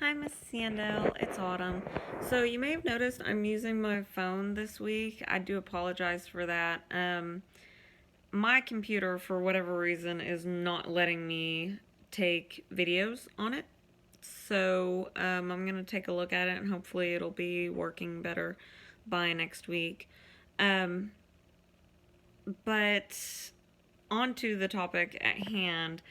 Hi, Miss Sandel. It's Autumn. So you may have noticed I'm using my phone this week. I do apologize for that. My computer, for whatever reason, is not letting me take videos on it. So I'm going to take a look at it and hopefully it'll be working better by next week. Um, but on to the topic at hand.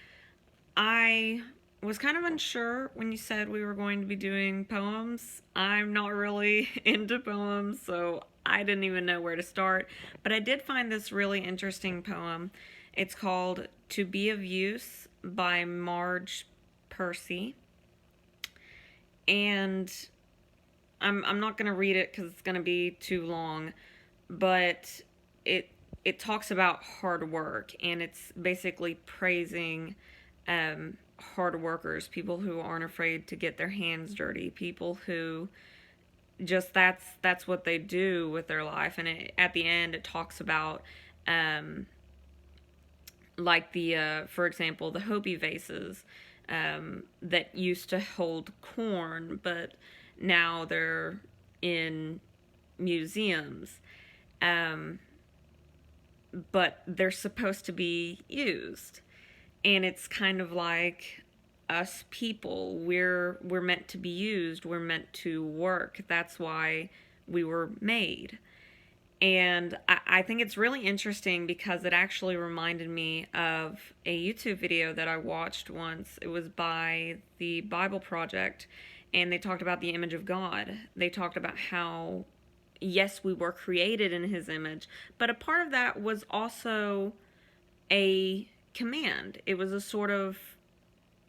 I was kind of unsure when you said we were going to be doing poems. I'm not really into poems, so I didn't even know where to start. But I did find this really interesting poem. It's called To Be of Use by Marge Percy. And I'm not going to read it because it's going to be too long, but it it talks about hard work, and it's basically praising hard workers, people who aren't afraid to get their hands dirty, people who just that's what they do with their life. And at the end, it talks about um, like the for example, the Hopi vases that used to hold corn, but now they're in museums. Um, but they're supposed to be used. And it's kind of like us people. We're meant to be used. We're meant to work. That's why we were made. And I think it's really interesting because it actually reminded me of a YouTube video that I watched once. It was by the Bible Project, and they talked about the image of God. They talked about how, yes, we were created in His image, but a part of that was also a command. It was a sort of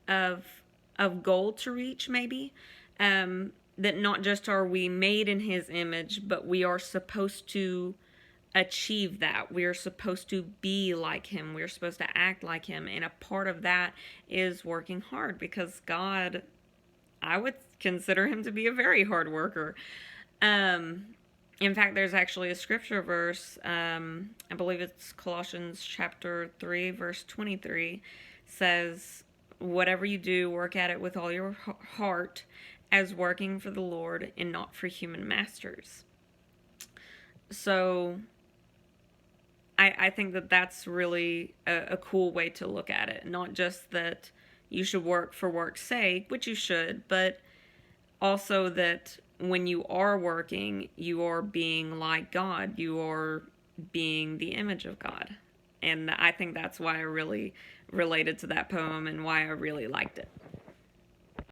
of goal to reach, maybe. That not just are we made in His image, but we are supposed to achieve that. We are supposed to be like Him. We're supposed to act like Him. And a part of that is working hard, because God, I would consider Him to be a very hard worker. Um, in fact, there's actually a scripture verse, I believe it's Colossians chapter 3, verse 23, says, whatever you do, work at it with all your heart, as working for the Lord and not for human masters. So I think that that's really a cool way to look at it. Not just that you should work for work's sake, which you should, but also that when you are working, you are being like God. You are being the image of God. And I think that's why I really related to that poem and why I really liked it.